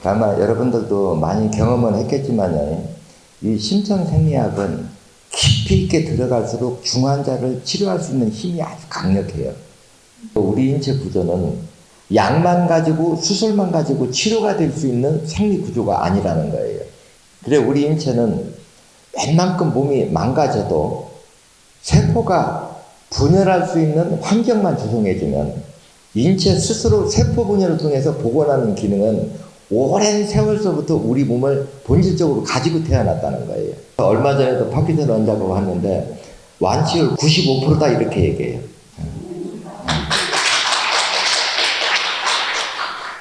아마 여러분들도 많이 경험은 했겠지만요. 이 심천생리학은 깊이 있게 들어갈수록 중환자를 치료할 수 있는 힘이 아주 강력해요. 우리 인체 구조는 약만 가지고 수술만 가지고 치료가 될 수 있는 생리 구조가 아니라는 거예요. 그래 우리 인체는 웬만큼 몸이 망가져도 세포가 분열할 수 있는 환경만 조성해주면 인체 스스로 세포 분열을 통해서 복원하는 기능은 오랜 세월서부터 우리 몸을 본질적으로 가지고 태어났다는 거예요. 얼마 전에도 파키슨 원장하고 왔는데 완치율 95%다 이렇게 얘기해요.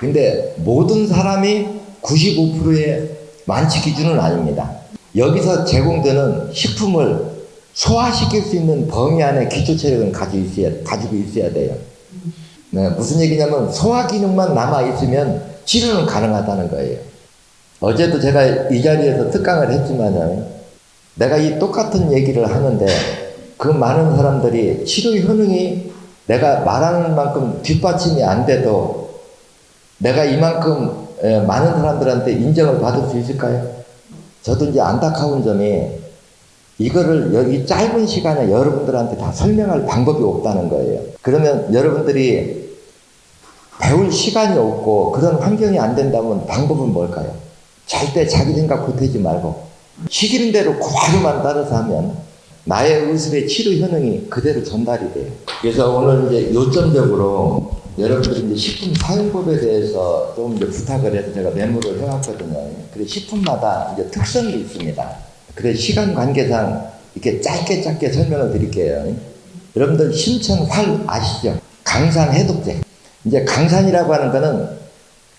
근데 모든 사람이 95%의 완치 기준은 아닙니다. 여기서 제공되는 식품을 소화시킬 수 있는 범위 안에 기초 체력은 가지고 있어야 돼요. 네, 무슨 얘기냐면 소화 기능만 남아있으면 치료는 가능하다는 거예요. 어제도 제가 이 자리에서 특강을 했지만 내가 이 똑같은 얘기를 하는데 그 많은 사람들이 치료 효능이 내가 말하는 만큼 뒷받침이 안 돼도 내가 이만큼 많은 사람들한테 인정을 받을 수 있을까요? 저도 이제 안타까운 점이 이거를 여기 짧은 시간에 여러분들한테 다 설명할 방법이 없다는 거예요. 그러면 여러분들이 배울 시간이 없고 그런 환경이 안 된다면 방법은 뭘까요? 절대 자기 생각 보태지 말고 시키는 대로 그대로만 따라서 하면 나의 의술의 치료 효능이 그대로 전달이 돼요. 그래서 오늘 이제 요점적으로 여러분들이 이제 식품 사용법에 대해서 좀 이제 부탁을 해서 제가 메모를 해왔거든요. 그래 식품마다 이제 특성이 있습니다. 그래 시간 관계상 이렇게 짧게 설명을 드릴게요. 여러분들 심천활 아시죠? 강산 해독제. 이제 강산이라고 하는 거는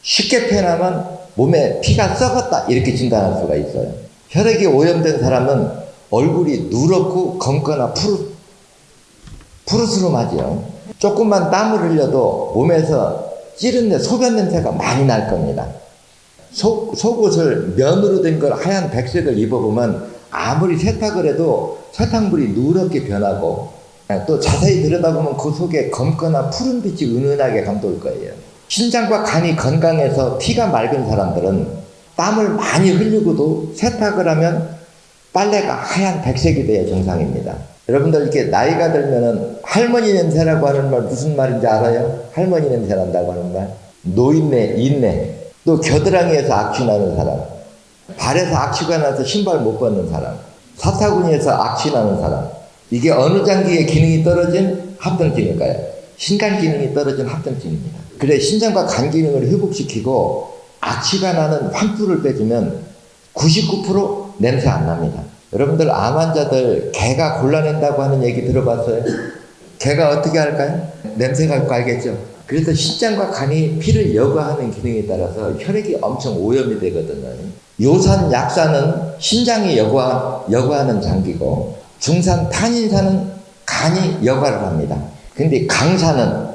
쉽게 표현하면 몸에 피가 썩었다 이렇게 진단할 수가 있어요. 혈액이 오염된 사람은 얼굴이 누렇고 검거나 푸르스름하죠. 조금만 땀을 흘려도 몸에서 찌른내 소변 냄새가 많이 날 겁니다. 속옷을 면으로 된 걸 하얀 백색을 입어보면 아무리 세탁을 해도 세탁물이 누렇게 변하고 또 자세히 들여다보면 그 속에 검거나 푸른 빛이 은은하게 감돌 거예요. 신장과 간이 건강해서 피가 맑은 사람들은 땀을 많이 흘리고도 세탁을 하면 빨래가 하얀 백색이 돼야 정상입니다. 여러분들 이렇게 나이가 들면은 할머니 냄새라고 하는 말 무슨 말인지 알아요? 할머니 냄새 난다고 하는 말. 노인네, 인내. 또 겨드랑이에서 악취 나는 사람. 발에서 악취가 나서 신발 못 벗는 사람. 사타구니에서 악취 나는 사람. 이게 어느 장기의 기능이 떨어진 합병증일까요? 신간 기능이 떨어진 합병증입니다. 그래 신장과 간 기능을 회복시키고 악취가 나는 환부를 빼주면 99% 냄새 안 납니다. 여러분들 암 환자들 개가 골라낸다고 하는 얘기 들어봤어요? 개가 어떻게 할까요? 냄새가 있고 알겠죠? 그래서 신장과 간이 피를 여과하는 기능에 따라서 혈액이 엄청 오염이 되거든요. 요산, 약산은 신장이 여과하는 장기고 중산, 탄인산은 간이 여과를 합니다. 근데 강산은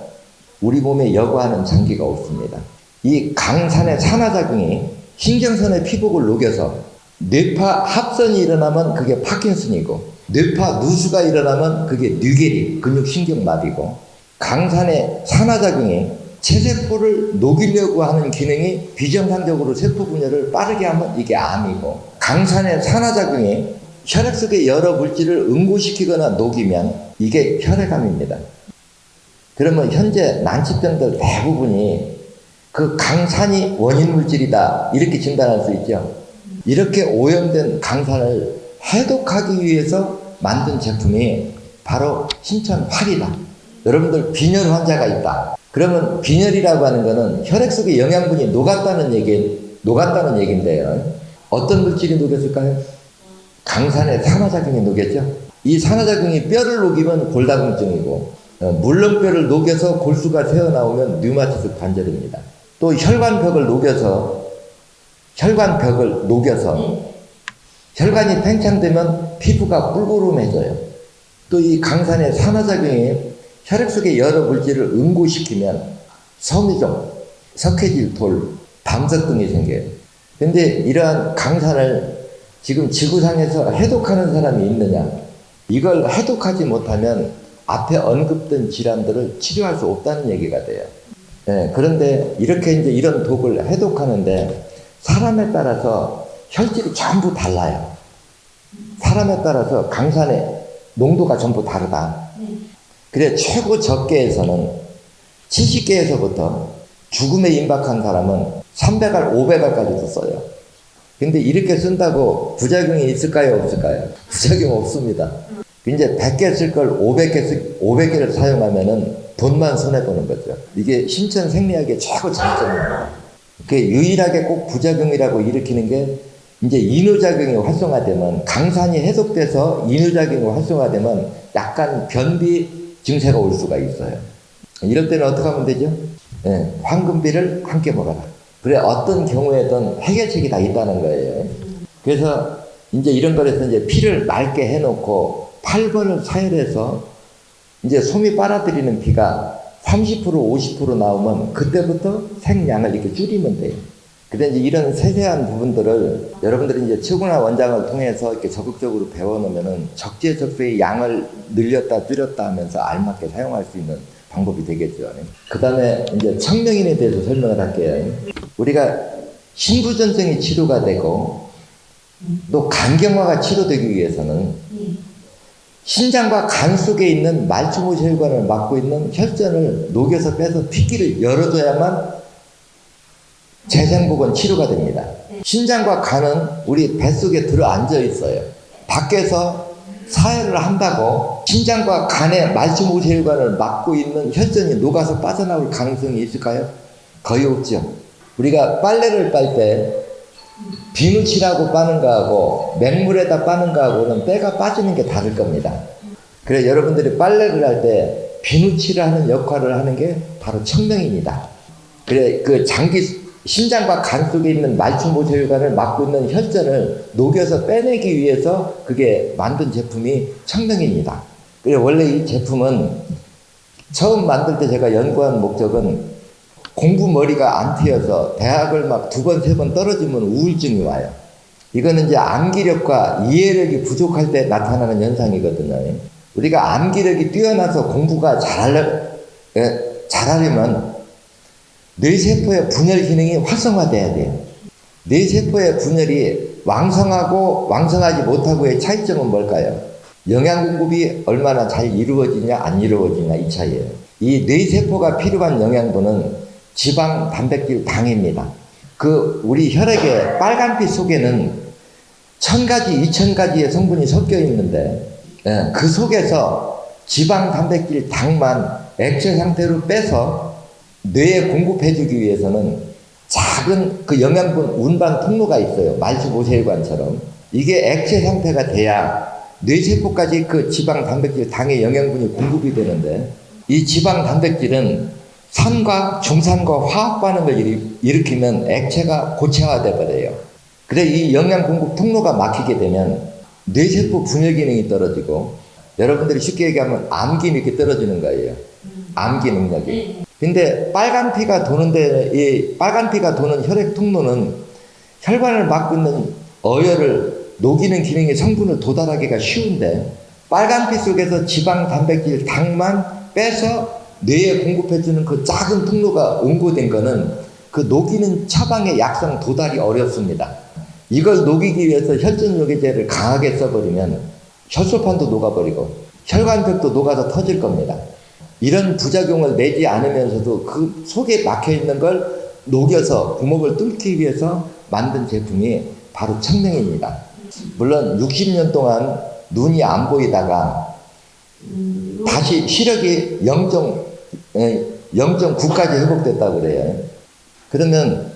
우리 몸에 여과하는 장기가 없습니다. 이 강산의 산화작용이 신경선의 피복을 녹여서 뇌파 합선이 일어나면 그게 파킨슨이고 뇌파 누수가 일어나면 그게 뇌계리, 근육신경마비고 강산의 산화작용이 체세포를 녹이려고 하는 기능이 비정상적으로 세포 분열을 빠르게 하면 이게 암이고 강산의 산화작용이 혈액 속의 여러 물질을 응고시키거나 녹이면 이게 혈액암입니다. 그러면 현재 난치병들 대부분이 그 강산이 원인 물질이다 이렇게 진단할 수 있죠. 이렇게 오염된 강산을 해독하기 위해서 만든 제품이 바로 심천활이다. 여러분들 빈혈 환자가 있다. 그러면 빈혈이라고 하는 거는 혈액 속의 영양분이 녹았다는 얘기인데요. 어떤 물질이 녹였을까요? 강산의 산화작용이 녹였죠. 이 산화작용이 뼈를 녹이면 골다공증이고 물렁뼈를 녹여서 골수가 새어나오면 류마티스 관절입니다. 또 혈관벽을 녹여서 혈관이 팽창되면 피부가 뿔구름해져요. 또 이 강산의 산화작용이 혈액 속의 여러 물질을 응고시키면 섬유종, 석회질, 돌, 담석 등이 생겨요. 근데 이러한 강산을 지금 지구상에서 해독하는 사람이 있느냐? 이걸 해독하지 못하면 앞에 언급된 질환들을 치료할 수 없다는 얘기가 돼요. 네, 그런데 이렇게 이제 이런 독을 해독하는데 사람에 따라서 혈질이 전부 달라요. 사람에 따라서 강산의 농도가 전부 다르다. 그래 최고 적계에서는 70개에서부터 죽음에 임박한 사람은 300알, 500알까지도 써요. 근데 이렇게 쓴다고 부작용이 있을까요? 없을까요? 부작용 없습니다. 이제 100개 쓸 걸 500개를 사용하면은 돈만 손해보는 거죠. 이게 신천 생리학의 최고 장점입니다. 그 유일하게 꼭 부작용이라고 일으키는 게 이제 인후작용이 활성화되면 강산이 해독돼서 인후작용이 활성화되면 약간 변비 증세가 올 수가 있어요. 이럴 때는 어떻게 하면 되죠? 네, 황금비를 함께 먹어라. 그래 어떤 경우에든 해결책이 다 있다는 거예요. 그래서 이제 이런 거에서 이제 피를 맑게 해놓고 8번을 사열해서 이제 솜이 빨아들이는 피가 30% 50% 나오면 그때부터 생량을 이렇게 줄이면 돼요. 근데 이제 이런 세세한 부분들을 여러분들이 이제 최고나 원장을 통해서 이렇게 적극적으로 배워놓으면은 적재적소의 양을 늘렸다 줄였다 하면서 알맞게 사용할 수 있는 방법이 되겠죠. 그 다음에 이제 청명인에 대해서 설명을 할게요. 우리가 신부전증이 치료가 되고 또 간경화가 치료되기 위해서는 신장과 간 속에 있는 말초모혈관을 막고 있는 혈전을 녹여서 빼서 핏기를 열어줘야만 재생복원 치료가 됩니다. 신장과 간은 우리 뱃속에 들어앉아 있어요. 밖에서 사혈을 한다고 신장과 간의 말초모혈관을 막고 있는 혈전이 녹아서 빠져나올 가능성이 있을까요? 거의 없죠. 우리가 빨래를 빨 때 비누칠하고 빠는 거하고 맹물에다 빠는 거하고는 때가 빠지는 게 다를 겁니다. 그래 여러분들이 빨래를 할 때 비누칠을 하는 역할을 하는 게 바로 청명입니다. 그래 그 신장과 간 속에 있는 말초모혈관을 막고 있는 혈전을 녹여서 빼내기 위해서 그게 만든 제품이 청명입니다. 그래 원래 이 제품은 처음 만들 때 제가 연구한 목적은 공부머리가 안 트여서 대학을 막 2번, 3번 떨어지면 우울증이 와요. 이거는 이제 암기력과 이해력이 부족할 때 나타나는 현상이거든요. 우리가 암기력이 뛰어나서 공부가 잘하려면 뇌세포의 분열 기능이 활성화돼야 돼요. 뇌세포의 분열이 왕성하고 왕성하지 못하고의 차이점은 뭘까요? 영양 공급이 얼마나 잘 이루어지냐 안 이루어지냐 이 차이예요. 이 뇌세포가 필요한 영양분은 지방, 단백질, 당입니다. 그 우리 혈액의 빨간피 속에는 1000가지, 2000가지의 성분이 섞여 있는데 그 속에서 지방, 단백질, 당만 액체 상태로 빼서 뇌에 공급해주기 위해서는 작은 그 영양분 운반 통로가 있어요. 말초모혈관처럼. 이게 액체 상태가 돼야 뇌세포까지 그 지방, 단백질, 당의 영양분이 공급이 되는데 이 지방, 단백질은 산과 중산과 화학 반응을 일으키면 액체가 고체화돼 버려요. 그래 이 영양 공급 통로가 막히게 되면 뇌세포 분열 기능이 떨어지고 여러분들이 쉽게 얘기하면 암기 이렇게 떨어지는 거예요. 암기 능력이. 근데 빨간피가 도는데 이 빨간피가 도는 혈액 통로는 혈관을 막고 있는 어혈을 녹이는 기능의 성분을 도달하기가 쉬운데 빨간피 속에서 지방, 단백질, 당만 빼서 뇌에 공급해주는 그 작은 통로가 옹고된 거는 그 녹이는 처방의 약성 도달이 어렵습니다. 이걸 녹이기 위해서 혈전요기제를 강하게 써버리면 혈소판도 녹아버리고 혈관벽도 녹아서 터질 겁니다. 이런 부작용을 내지 않으면서도 그 속에 막혀있는 걸 녹여서 구멍을 뚫기 위해서 만든 제품이 바로 청명입니다. 물론 60년 동안 눈이 안 보이다가 다시 시력이 0.9까지 회복됐다고 그래요. 그러면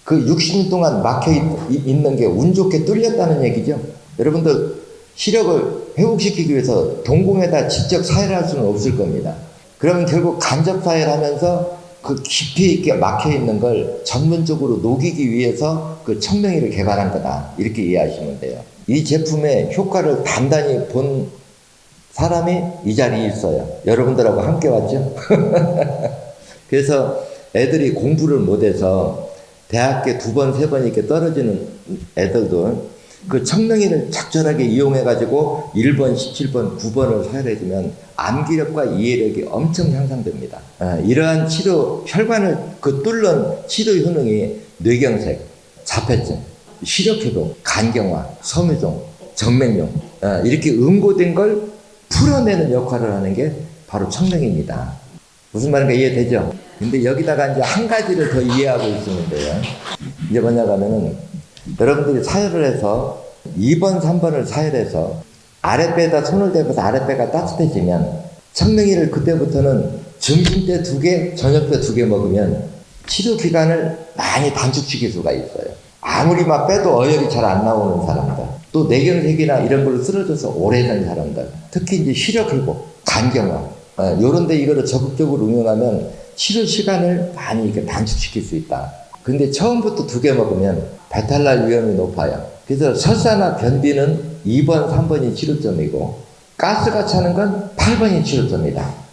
그 60년 동안 막혀 있는 게 운 좋게 뚫렸다는 얘기죠. 여러분들 시력을 회복시키기 위해서 동공에다 직접 사혈할 수는 없을 겁니다. 그러면 결국 간접 사혈하면서 그 깊이 있게 막혀 있는 걸 전문적으로 녹이기 위해서 그 청명이를 개발한 거다. 이렇게 이해하시면 돼요. 이 제품의 효과를 단단히 본 사람이 이 자리에 있어요. 여러분들하고 함께 왔죠? 그래서 애들이 공부를 못해서 대학교 2번, 3번 이렇게 떨어지는 애들도 그 청명이를 적절하게 이용해가지고 1번, 17번, 9번을 사용해주면 암기력과 이해력이 엄청 향상됩니다. 이러한 치료, 혈관을 그 뚫는 치료 효능이 뇌경색, 자폐증, 시력회복, 간경화, 섬유종, 정맥류 이렇게 음고된 걸 풀어내는 역할을 하는 게 바로 청명입니다. 무슨 말인가 이해되죠? 근데 여기다가 이제 한 가지를 더 이해하고 있으면 돼요. 이제 뭐냐고 하면은 여러분들이 사혈을 해서 2번, 3번을 사혈해서 아랫배에다 손을 대고서 아랫배가 따뜻해지면 청명이를 그때부터는 점심 때 2개, 저녁 때 2개 먹으면 치료 기간을 많이 단축시킬 수가 있어요. 아무리 막 빼도 어혈이 잘 안 나오는 사람들, 또 뇌경색이나 이런 걸로 쓰러져서 오래 산 사람들, 특히 이제 시력 회복, 간경화, 요런 데 이거를 적극적으로 응용하면 치료 시간을 많이 이렇게 단축시킬 수 있다. 근데 처음부터 2개 먹으면 배탈 날 위험이 높아요. 그래서 설사나 변비는 2번, 3번이 치료점이고, 가스가 차는 건 8번이 치료점이다.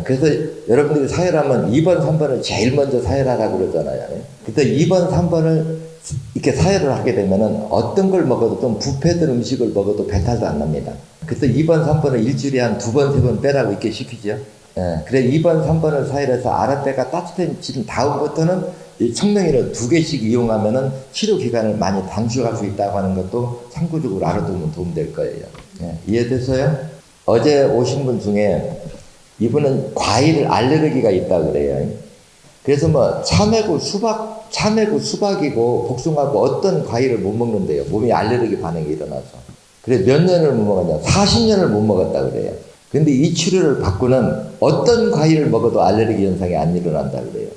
그래서 여러분들이 사혈하면 2번, 3번을 제일 먼저 사혈하라고 그러잖아요. 그래서 2번, 3번을 이렇게 사혈을 하게 되면은 어떤 걸 먹어도 좀 부패된 음식을 먹어도 배탈도 안 납니다. 그래서 2번, 3번을 일주일에 한 2번, 3번 빼라고 이렇게 시키죠. 그래 2번, 3번을 사혈해서 아랫배가 따뜻해진 다음부터는 이 청명이를 2개씩 이용하면은 치료 기간을 많이 단축할 수 있다고 하는 것도 참고적으로 알아두면 도움될 거예요. 이해돼서요? 어제 오신 분 중에 이분은 과일 알레르기가 있다 그래요. 그래서 뭐 참외고 수박이고 복숭아고 어떤 과일을 못 먹는데요. 몸에 알레르기 반응이 일어나서. 그래 몇 년을 못 먹었냐? 40년을 못 먹었다 그래요. 근데 이 치료를 받고는 어떤 과일을 먹어도 알레르기 현상이 안 일어난다 그래요.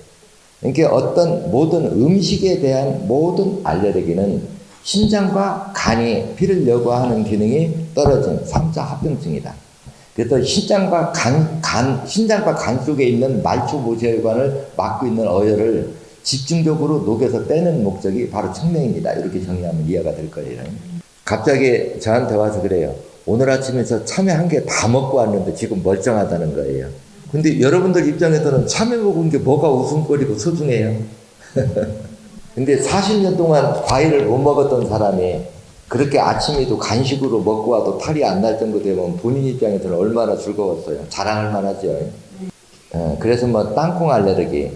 그러니까 어떤 모든 음식에 대한 모든 알레르기는 신장과 간이 피를 여과하는 기능이 떨어진 3차 합병증이다. 그래서 신장과 간 속에 있는 말초 모세혈관을 막고 있는 어혈을 집중적으로 녹여서 빼는 목적이 바로 청명입니다. 이렇게 정리하면 이해가 될 거예요. 갑자기 저한테 와서 그래요. 오늘 아침에 저 참외 1개 다 먹고 왔는데 지금 멀쩡하다는 거예요. 근데 여러분들 입장에서는 참외 먹은 게 뭐가 웃음거리고 소중해요? 근데 40년 동안 과일을 못 먹었던 사람이 그렇게 아침에도 간식으로 먹고 와도 탈이 안 날 정도 되면 본인 입장에서는 얼마나 즐거웠어요. 자랑할 만하죠. 그래서 뭐 땅콩 알레르기,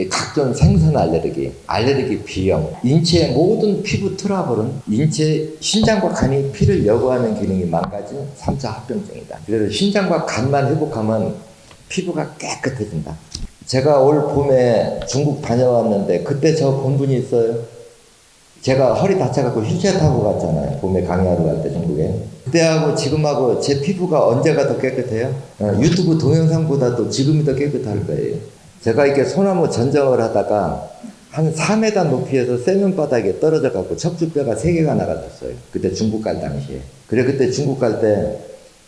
각종 생선 알레르기 비형, 인체의 모든 피부 트러블은 인체 신장과 간이 피를 여과하는 기능이 망가진 3차 합병증이다. 그래서 신장과 간만 회복하면 피부가 깨끗해진다. 제가 올 봄에 중국 다녀왔는데 그때 저 본 분이 있어요. 제가 허리 다쳐갖고 휠체어 타고 갔잖아요. 봄에 강의하러 갈 때 중국에. 그때하고 지금하고 제 피부가 언제가 더 깨끗해요? 유튜브 동영상보다도 지금이 더 깨끗할 거예요. 제가 이렇게 소나무 전정을 하다가 한 4m 높이에서 세면바닥에 떨어져갖고 척추뼈가 3개가 나가졌어요. 그때 중국 갈 당시에. 그래 그때 중국 갈 때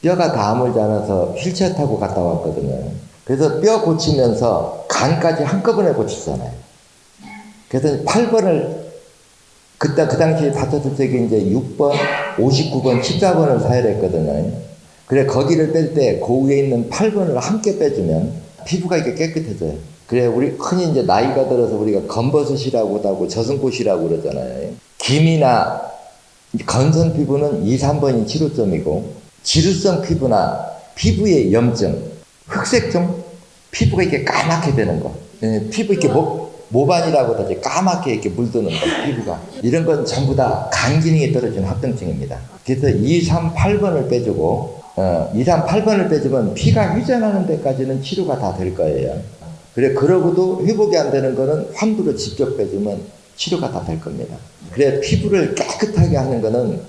뼈가 다 아물지 않아서 휠체어 타고 갔다 왔거든요. 그래서 뼈 고치면서 간까지 한꺼번에 고치잖아요. 그래서 8번을 그때 그 당시에 다쳤을 때 이제 6번, 59번, 14번을 사혈했거든요. 그래 거기를 뺄 때 그 위에 있는 8번을 함께 빼주면 피부가 이렇게 깨끗해져요. 그래 우리 흔히 이제 나이가 들어서 우리가 검버섯이라고도 하고 저승꽃이라고 그러잖아요. 기미나 건선 피부는 2, 3번이 치료점이고 지루성 피부나 피부의 염증, 흑색종, 피부가 이렇게 까맣게 되는 거, 피부 이렇게 모반이라고 하지 까맣게 이렇게 물드는 거, 피부가. 이런 건 전부 다 간 기능이 떨어진 합병증입니다. 그래서 2, 3, 8번을 빼주고, 2, 3, 8번을 빼주면 피가 회전하는 데까지는 치료가 다 될 거예요. 그래, 그러고도 회복이 안 되는 거는 환부로 직접 빼주면 치료가 다 될 겁니다. 그래, 피부를 깨끗하게 하는 거는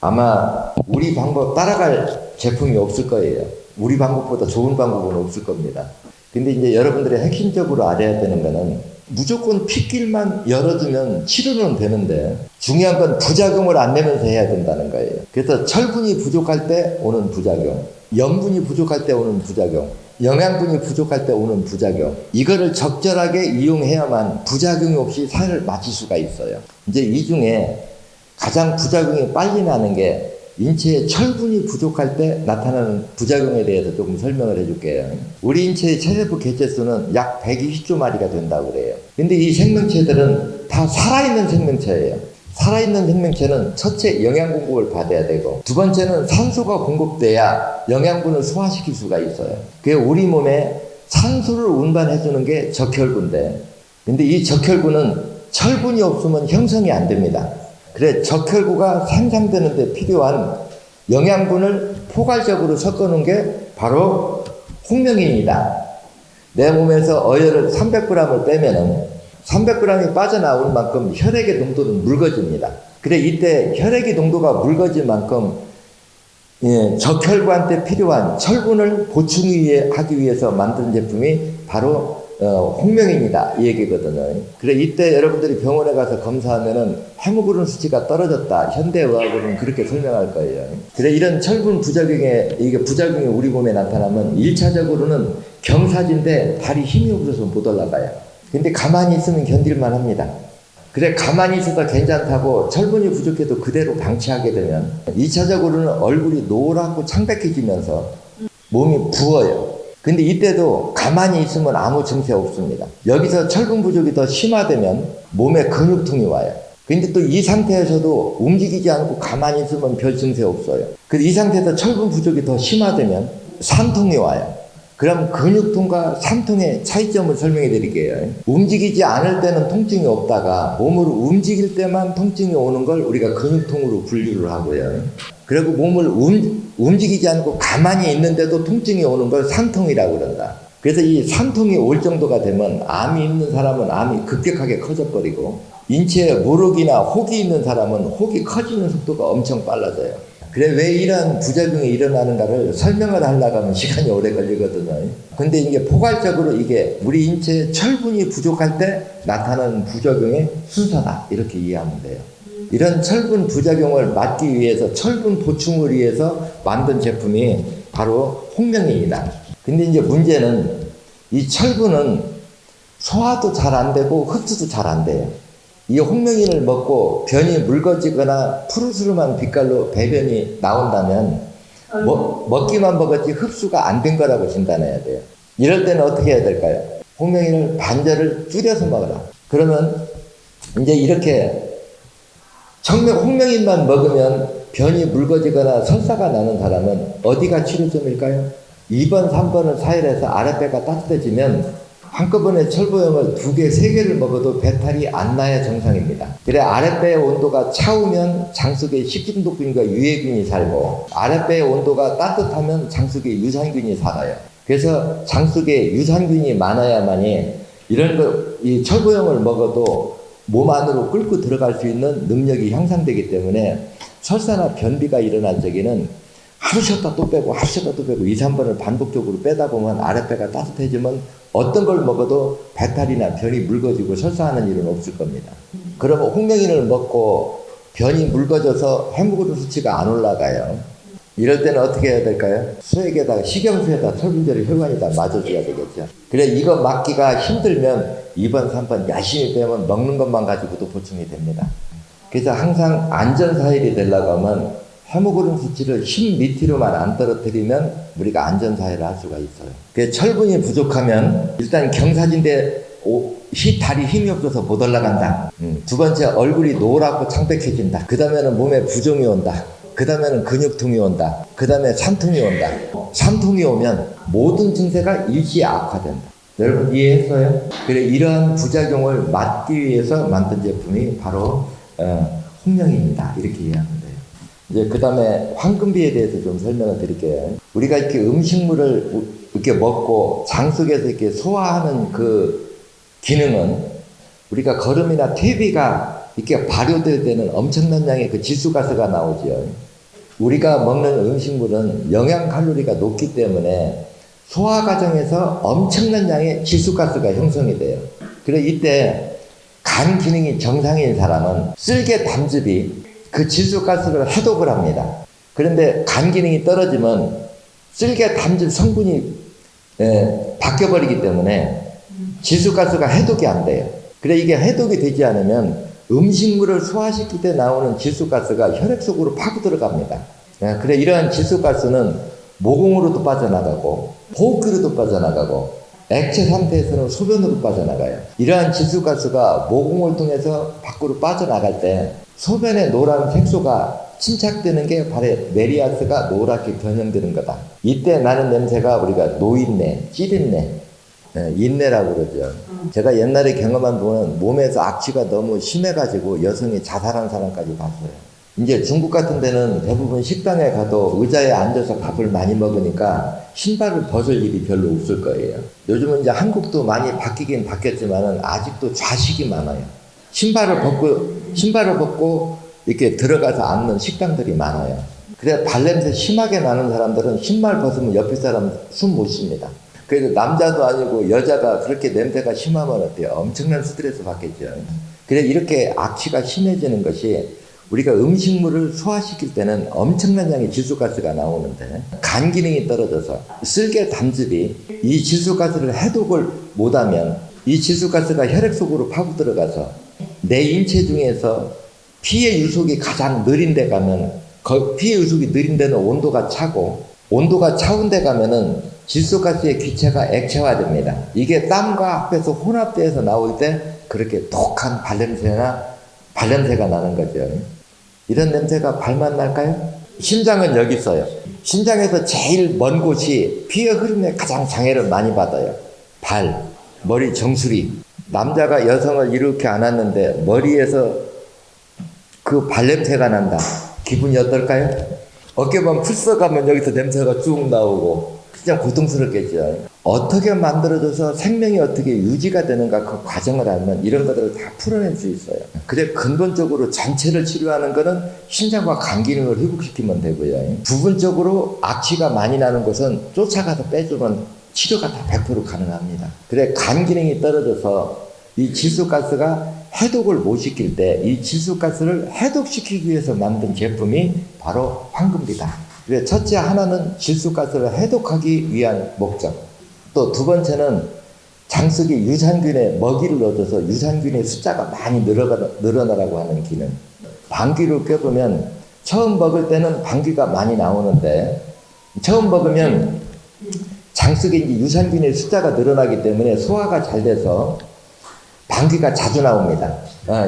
아마 우리 방법 따라갈 제품이 없을 거예요. 우리 방법보다 좋은 방법은 없을 겁니다. 근데 이제 여러분들이 핵심적으로 알아야 되는 거는 무조건 핏길만 열어두면 치료는 되는데 중요한 건 부작용을 안 내면서 해야 된다는 거예요. 그래서 철분이 부족할 때 오는 부작용, 염분이 부족할 때 오는 부작용, 영양분이 부족할 때 오는 부작용, 이거를 적절하게 이용해야만 부작용이 없이 사혈을 마칠 수가 있어요. 이제 이 중에 가장 부작용이 빨리 나는 게 인체에 철분이 부족할 때 나타나는 부작용에 대해서 조금 설명을 해줄게요. 우리 인체의 체세포 개체수는 약 120조 마리가 된다고 그래요. 근데 이 생명체들은 다 살아있는 생명체예요. 살아있는 생명체는 첫째 영양 공급을 받아야 되고 두 번째는 산소가 공급돼야 영양분을 소화시킬 수가 있어요. 그게 우리 몸에 산소를 운반해주는 게 적혈구인데 근데 이 적혈구는 철분이 없으면 형성이 안 됩니다. 그래 적혈구가 생산되는 데 필요한 영양분을 포괄적으로 섞어놓은 게 바로 홍명인입니다. 내 몸에서 어혈을 300g을 빼면은 300g이 빠져나올 만큼 혈액의 농도는 묽어집니다. 그래 이때 혈액의 농도가 묽어질 만큼 적혈구한테 필요한 철분을 보충하기 위해서 만든 제품이 바로 홍명인이다 이 얘기거든요. 그래 이때 여러분들이 병원에 가서 검사하면은 헤모글로빈 수치가 떨어졌다. 현대의학으로는 그렇게 설명할 거예요. 그래 이런 철분 이게 부작용이 우리 몸에 나타나면 1차적으로는 경사진데 다리 힘이 없어서 못 올라가요. 근데 가만히 있으면 견딜만 합니다. 그래 가만히 있어서 괜찮다고 철분이 부족해도 그대로 방치하게 되면 2차적으로는 얼굴이 노랗고 창백해지면서 몸이 부어요. 근데 이때도 가만히 있으면 아무 증세 없습니다. 여기서 철분 부족이 더 심화되면 몸에 근육통이 와요. 근데 또 이 상태에서도 움직이지 않고 가만히 있으면 별 증세 없어요. 근데 이 상태에서 철분 부족이 더 심화되면 산통이 와요. 그럼 근육통과 산통의 차이점을 설명해 드릴게요. 움직이지 않을 때는 통증이 없다가 몸으로 움직일 때만 통증이 오는 걸 우리가 근육통으로 분류를 하고요. 그리고 몸을 움직이지 않고 가만히 있는데도 통증이 오는 걸 산통이라고 그런다. 그래서 이 산통이 올 정도가 되면 암이 있는 사람은 암이 급격하게 커져버리고 인체에 무릎이나 혹이 있는 사람은 혹이 커지는 속도가 엄청 빨라져요. 그래 왜 이런 부작용이 일어나는가를 설명을 하려고 하면 시간이 오래 걸리거든요. 근데 이게 포괄적으로 이게 우리 인체에 철분이 부족할 때 나타나는 부작용의 순서다 이렇게 이해하면 돼요. 이런 철분 부작용을 막기 위해서 철분 보충을 위해서 만든 제품이 바로 홍명인이다. 근데 이제 문제는 이 철분은 소화도 잘 안 되고 흡수도 잘 안 돼요. 이 홍명인을 먹고 변이 묽어지거나 푸르스름한 빛깔로 배변이 나온다면 먹기만 먹었지 흡수가 안 된 거라고 진단해야 돼요. 이럴 때는 어떻게 해야 될까요? 홍명인을 반절을 줄여서 먹어라. 그러면 이제 이렇게 홍명인만 먹으면 변이 묽어지거나 설사가 나는 사람은 어디가 치료점일까요? 2번, 3번을 사이에서 아랫배가 따뜻해지면 한꺼번에 철보형을 2개, 3개를 먹어도 배탈이 안 나야 정상입니다. 그래 아랫배의 온도가 차우면 장 속에 식중독균과 유해균이 살고 아랫배의 온도가 따뜻하면 장 속에 유산균이 살아요. 그래서 장 속에 유산균이 많아야만이 이 철보형을 먹어도 몸 안으로 끌고 들어갈 수 있는 능력이 형성되기 때문에 설사나 변비가 일어날 적에는 하루 쉬었다 또 빼고 하루 쉬었다 또 빼고 2, 3번을 반복적으로 빼다 보면 아랫배가 따뜻해지면 어떤 걸 먹어도 배탈이나 변이 묽어지고 설사하는 일은 없을 겁니다. 그러면 홍명인을 먹고 변이 묽어져서 헤모글로빈 수치가 안 올라가요. 이럴 때는 어떻게 해야 될까요? 수액에다가 식염수에다 철분제를 혈관에다 맞아줘야 되겠죠. 그래 이거 막기가 힘들면 2번, 3번 열심히 빼면 먹는 것만 가지고도 보충이 됩니다. 그래서 항상 안전사일이 되려고 하면 헤모글로빈 수치를 10m로만 안 떨어뜨리면 우리가 안전사회를 할 수가 있어요. 그래서 철분이 부족하면 일단 경사진데 다리 힘이 없어서 못 올라간다. 두 번째 얼굴이 노랗고 창백해진다. 그 다음에는 몸에 부종이 온다. 그 다음에는 근육통이 온다. 그 다음에 산통이 온다. 산통이 오면 모든 증세가 일시에 악화된다. 여러분 이해했어요? 그래 이러한 부작용을 막기 위해서 만든 제품이 바로 홍명인이다. 이렇게 이해하면 돼요. 이제 그 다음에 황금비에 대해서 좀 설명을 드릴게요. 우리가 이렇게 음식물을 이렇게 먹고 장 속에서 이렇게 소화하는 그 기능은 우리가 거름이나 퇴비가 이렇게 발효될 때는 엄청난 양의 그 질소가스가 나오죠. 우리가 먹는 음식물은 영양 칼로리가 높기 때문에 소화 과정에서 엄청난 양의 질소가스가 형성이 돼요. 그래 이때 간 기능이 정상인 사람은 쓸개 담즙이 그 질소가스를 해독을 합니다. 그런데 간 기능이 떨어지면 쓸개 담즙 성분이 바뀌어버리기 때문에 질소가스가 해독이 안 돼요. 그래 이게 해독이 되지 않으면 음식물을 소화시킬 때 나오는 질소가스가 혈액 속으로 파고 들어갑니다. 그래 이러한 질소가스는 모공으로도 빠져나가고 호흡기로도 빠져나가고 액체 상태에서는 소변으로 빠져나가요. 이러한 질소가스가 모공을 통해서 밖으로 빠져나갈 때 소변에 노란 색소가 침착되는 게 바로 메리아스가 노랗게 변형되는 거다. 이때 나는 냄새가 우리가 노인내, 찌린내, 인내라고 그러죠. 제가 옛날에 경험한 분은 몸에서 악취가 너무 심해가지고 여성이 자살한 사람까지 봤어요. 이제 중국 같은 데는 대부분 식당에 가도 의자에 앉아서 밥을 많이 먹으니까 신발을 벗을 일이 별로 없을 거예요. 요즘은 이제 한국도 많이 바뀌긴 바뀌었지만은 아직도 좌식이 많아요. 신발을 벗고 이렇게 들어가서 앉는 식당들이 많아요. 그래 발냄새 심하게 나는 사람들은 신발 벗으면 옆에 사람 숨 못 쉽니다. 그래서 남자도 아니고 여자가 그렇게 냄새가 심하면 어때요? 엄청난 스트레스 받겠죠. 그래 이렇게 악취가 심해지는 것이 우리가 음식물을 소화시킬 때는 엄청난 양의 질소가스가 나오는데 간 기능이 떨어져서 쓸개 담즙이 이 질소가스를 해독을 못하면 이 질소가스가 혈액 속으로 파고 들어가서 내 인체 중에서 피의 유속이 가장 느린 데 가면 피의 유속이 느린 데는 온도가 차고 온도가 차운 데 가면은 질소가스의 기체가 액체화됩니다. 이게 땀과 합해서 혼합돼서 나올 때 그렇게 독한 발냄새가 나는 거죠. 이런 냄새가 발만 날까요? 심장은 여기 있어요. 심장에서 제일 먼 곳이 피의 흐름에 가장 장애를 많이 받아요. 발, 머리 정수리. 남자가 여성을 이렇게 안았는데 머리에서 그 발냄새가 난다. 기분이 어떨까요? 어깨만 풀썩하면 여기서 냄새가 쭉 나오고 진짜 고통스럽겠죠. 어떻게 만들어져서 생명이 어떻게 유지가 되는가 그 과정을 알면 이런 것들을 다 풀어낼 수 있어요. 그래 근본적으로 전체를 치료하는 거는 심장과 간 기능을 회복시키면 되고요. 부분적으로 악취가 많이 나는 것은 쫓아가서 빼주면 치료가 다 100% 가능합니다. 그래 간 기능이 떨어져서 이 질소가스가 해독을 못 시킬 때 이 질소가스를 해독시키기 위해서 만든 제품이 바로 황금비다. 그래 첫째 하나는 질소가스를 해독하기 위한 목적. 또 두 번째는 장속에 유산균에 먹이를 얻어서 유산균의 숫자가 많이 늘어나라고 하는 기능. 방귀를 껴보면 처음 먹을 때는 방귀가 많이 나오는데 처음 먹으면 장속에 유산균의 숫자가 늘어나기 때문에 소화가 잘 돼서 방귀가 자주 나옵니다.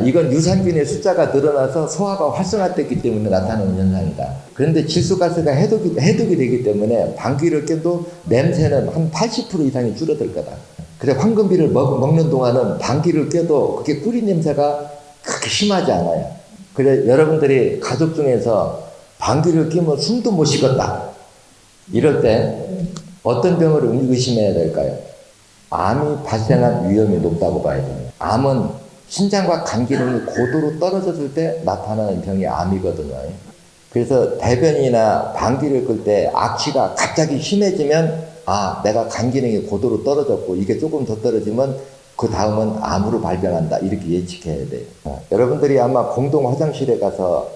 이건 유산균의 숫자가 늘어나서 소화가 활성화됐기 때문에 나타나는 현상이다. 그런데 질소가스가 해독이 되기 때문에 방귀를 껴도 냄새는 한 80% 이상이 줄어들 거다. 그래 황금비를 먹는 동안은 방귀를 껴도 그게 꿀이 냄새가 그렇게 심하지 않아요. 그래 여러분들이 가족 중에서 방귀를 끼면 숨도 못 쉬겠다. 이럴 때 어떤 병을 의심해야 될까요? 암이 발생할 위험이 높다고 봐야 됩니다. 암은 신장과 간 기능이 고도로 떨어졌을 때 나타나는 병이 암이거든요. 그래서 대변이나 방귀를 끌 때 악취가 갑자기 심해지면 내가 간 기능이 고도로 떨어졌고 이게 조금 더 떨어지면 그 다음은 암으로 발병한다 이렇게 예측해야 돼요. 여러분들이 아마 공동 화장실에 가서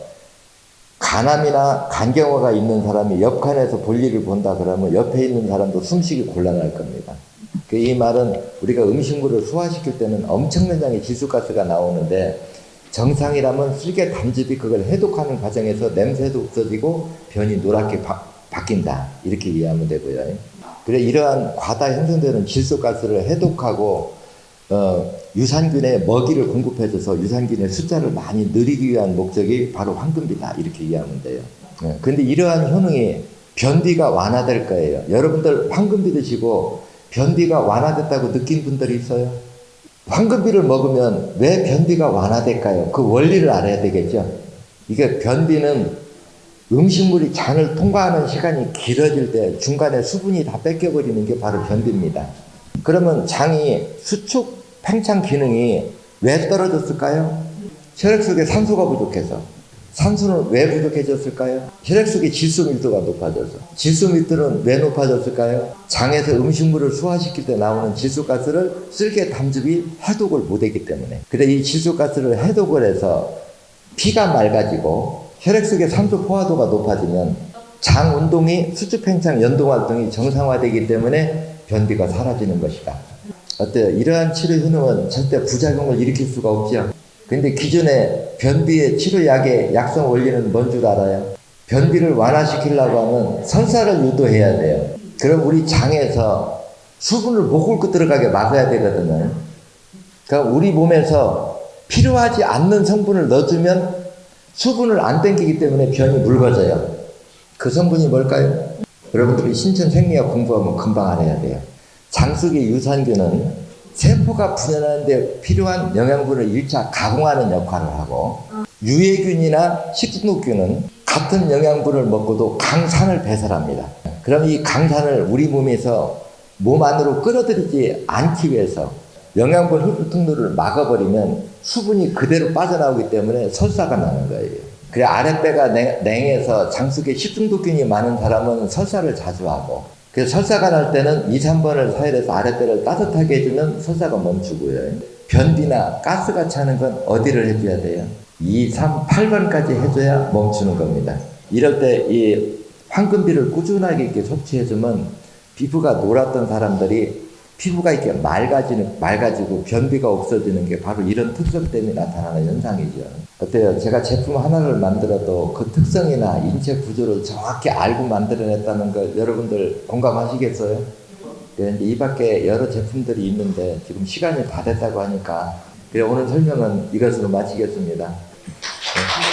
간암이나 간경화가 있는 사람이 옆칸에서 볼일을 본다 그러면 옆에 있는 사람도 숨쉬기 곤란할 겁니다. 이 말은 우리가 음식물을 소화시킬 때는 엄청난 양의 질소가스가 나오는데 정상이라면 쓸개 담즙이 그걸 해독하는 과정에서 냄새도 없어지고 변이 노랗게 바뀐다 이렇게 이해하면 되고요. 그래 이러한 과다 형성되는 질소가스를 해독하고 유산균에 먹이를 공급해줘서 유산균의 숫자를 많이 늘리기 위한 목적이 바로 황금비다 이렇게 이해하면 돼요. 그런데 이러한 효능이 변비가 완화될 거예요. 여러분들 황금비 드시고 변비가 완화됐다고 느낀 분들이 있어요? 황금비를 먹으면 왜 변비가 완화될까요? 그 원리를 알아야 되겠죠. 이게 변비는 음식물이 장을 통과하는 시간이 길어질 때 중간에 수분이 다 뺏겨버리는 게 바로 변비입니다. 그러면 장이 수축 팽창 기능이 왜 떨어졌을까요? 혈액 속에 산소가 부족해서. 산소는 왜 부족해졌을까요? 혈액 속의 질소 밀도가 높아져서. 질소 밀도는 왜 높아졌을까요? 장에서 음식물을 소화시킬 때 나오는 질소가스를 쓸개 담즙이 해독을 못했기 때문에. 그래 이 질소가스를 해독을 해서 피가 맑아지고 혈액 속의 산소 포화도가 높아지면 장 운동이 수축 팽창 연동 활동이 정상화되기 때문에 변비가 사라지는 것이다. 어때요? 이러한 치료 효능은 절대 부작용을 일으킬 수가 없죠. 근데 기존에 변비의 치료약의 약성 원리는 뭔 줄 알아요? 변비를 완화시키려고 하면 설사를 유도해야 돼요. 그럼 우리 장에서 수분을 못 굴고 들어가게 막아야 되거든요. 그러니까 우리 몸에서 필요하지 않는 성분을 넣어주면 수분을 안 땡기기 때문에 변이 묽어져요. 그 성분이 뭘까요? 여러분들이 신천생리학 공부하면 금방 알아야 돼요. 장숙의 유산균은 세포가 분열하는데 필요한 영양분을 1차 가공하는 역할을 하고, 유해균이나 식중독균은 같은 영양분을 먹고도 강산을 배설합니다. 그럼 이 강산을 우리 몸에서 몸 안으로 끌어들이지 않기 위해서 영양분 흡수 통로를 막아버리면 수분이 그대로 빠져나오기 때문에 설사가 나는 거예요. 그래 아랫배가 냉해서 장숙에 식중독균이 많은 사람은 설사를 자주 하고, 그래서 설사가 날 때는 2, 3번을 사혈해서 아랫배를 따뜻하게 해주면 설사가 멈추고요. 변비나 가스가 차는 건 어디를 해줘야 돼요? 2, 3, 8번까지 해줘야 멈추는 겁니다. 이럴 때 이 황금비를 꾸준하게 이렇게 섭취해주면 피부가 노랗던 사람들이 피부가 이렇게 맑아지고 변비가 없어지는 게 바로 이런 특성 때문에 나타나는 현상이죠. 어때요? 제가 제품 하나를 만들어도 그 특성이나 인체 구조를 정확히 알고 만들어냈다는 걸 여러분들 공감하시겠어요? 그런데 이 밖에 여러 제품들이 있는데 지금 시간이 다 됐다고 하니까 그래 오늘 설명은 이것으로 마치겠습니다. 네.